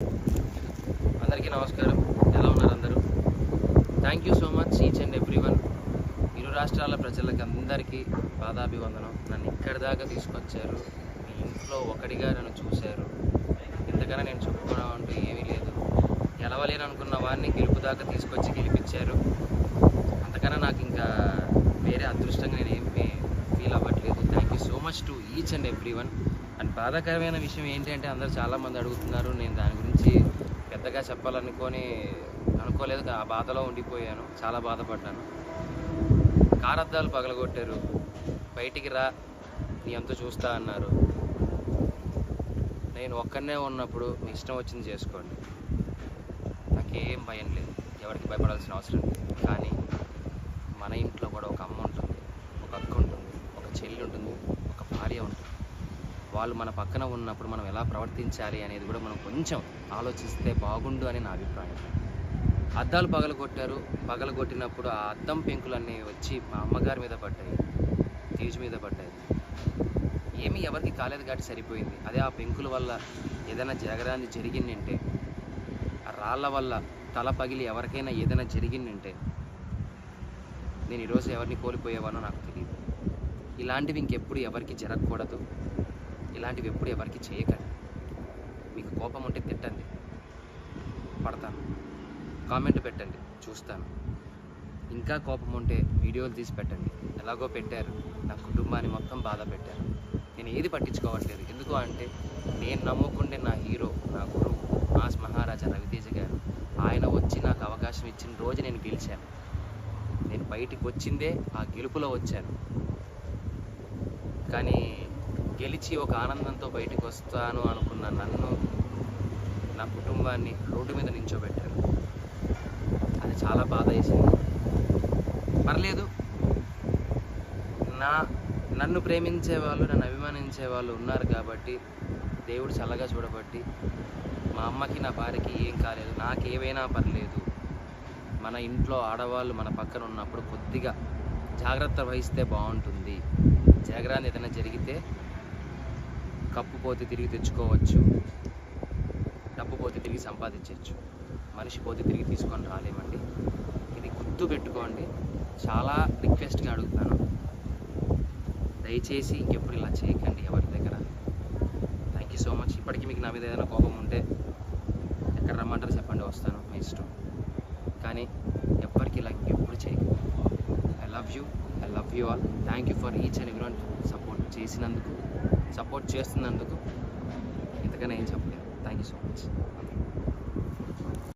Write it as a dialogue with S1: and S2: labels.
S1: అందరికీ నమస్కారం. ఎలా ఉన్నారు అందరూ? Thank you so much each and everyone. ఇరు రాష్ట్రాల ప్రజలకి అందరికీ పాదాభివందనం. నన్ను ఇక్కడి దాకా తీసుకొచ్చారు. మీ ఇంట్లో ఒకటిగా నన్ను చూశారు. ఇంతకన్నా నేను చెప్పుకోవడం అంటూ ఏమీ లేదు. గెలవలేను అనుకున్న వాడిని గెలుపు దాకా తీసుకొచ్చి గెలిపించారు. అంతకన్నా నాకు ఇంకా వేరే అదృష్టంగా నేను ఏమి ఫీల్ అవ్వట్లేదు. Thank you so much to each and everyone. And బాధాకరమైన విషయం ఏంటి అంటే అందరూ చాలామంది అడుగుతున్నారు. నేను దాని గురించి పెద్దగా అనుకోలేదు. ఆ బాధలో ఉండిపోయాను. చాలా బాధపడ్డాను. కారద్దాలు పగలగొట్టారు. బయటికి రా, నీ అంతా చూస్తా అన్నారు. నేను ఒక్కనే ఉన్నప్పుడు మీ ఇష్టం వచ్చింది చేసుకోండి, నాకేం భయం లేదు, ఎవరికి భయపడాల్సిన అవసరం లేదు. కానీ మన ఇంట్లో కూడా ఒక అమ్మ ఉంటుంది, ఒక అక్క ఉంటుంది, ఒక చెల్లి ఉంటుంది, ఒక భార్య ఉంటుంది. వాళ్ళు మన పక్కన ఉన్నప్పుడు మనం ఎలా ప్రవర్తించాలి అనేది కూడా మనం కొంచెం ఆలోచిస్తే బాగుండు అని నా అభిప్రాయం. అద్దాలు పగలగొట్టినప్పుడు ఆ అద్దం పెంకులన్నీ వచ్చి మా అమ్మగారి మీద పడ్డాయి, తేజు మీద పడ్డాయి. ఏమీ ఎవరికి కాలేదు కాబట్టి సరిపోయింది. అదే ఆ పెంకుల వల్ల ఏదైనా జరగడానికి జరిగిందంటే, ఆ రాళ్ళ వల్ల తల పగిలి ఎవరికైనా ఏదైనా జరిగిందంటే నేను ఈరోజు ఎవరిని కోల్పోయేవానో నాకు తెలియదు. ఇలాంటివి ఇంకెప్పుడు ఎవరికి జరగకూడదు. ఇలాంటివి ఎప్పుడు ఎవరికి చేయకండి. మీకు కోపం ఉంటే తిట్టండి, పడతాను. కామెంట్ పెట్టండి, చూస్తాను. ఇంకా కోపం ఉంటే వీడియోలు తీసి పెట్టండి. ఎలాగో పెట్టారు, నా కుటుంబాన్ని మొత్తం బాధ పెట్టారు. నేను ఏది పట్టించుకోవట్లేదు. ఎందుకు అంటే నేను నమ్ముకుంటే నా హీరో, నా గురువు మాస్ మహారాజా రవితేజ గారు, ఆయన వచ్చి నాకు అవకాశం ఇచ్చిన రోజు నేను గెలిచాను. నేను బయటికి వచ్చిందే ఆ గెలుపులో వచ్చాను. కానీ గెలిచి ఒక ఆనందంతో బయటకు వస్తాను అనుకున్న నన్ను, నా కుటుంబాన్ని రోడ్డు మీద నించోబెట్టారు. అది చాలా బాధ వేసింది. పర్లేదు, నన్ను ప్రేమించే వాళ్ళు, నన్ను అభిమానించే వాళ్ళు ఉన్నారు కాబట్టి దేవుడు చల్లగా చూడబట్టి మా అమ్మకి నా భార్యకి ఏం కాలేదు. నాకేమైనా పర్లేదు. మన ఇంట్లో ఆడవాళ్ళు మన పక్కన ఉన్నప్పుడు కొద్దిగా జాగ్రత్త వహిస్తే బాగుంటుంది. జాగ్రత్త ఏదైనా జరిగితే కప్పు పోతే తిరిగి తెచ్చుకోవచ్చు, డబ్బు పోతే తిరిగి సంపాదించవచ్చు, మనిషి పోతే తిరిగి తీసుకొని రాలేమండి. ఇది గుర్తు పెట్టుకోండి. చాలా రిక్వెస్ట్గా అడుగుతాను, దయచేసి ఇంకెప్పుడు ఇలా చేయకండి ఎవరి దగ్గర. Thank you so much. ఇప్పటికీ మీకు నా మీద ఏదైనా కోపం ఉంటే ఎక్కడ రమ్మంటారు చెప్పండి, వస్తాను, మీ ఇష్టం. కానీ ఎవ్వరికి ఇలా ఇంకెప్పుడు చేయకండి. I love you all. Thank you for each and everyone. Support చేస్తున్నందుకు ఇంతకన్నా ఏం చెప్పలేదు. Thank you so much.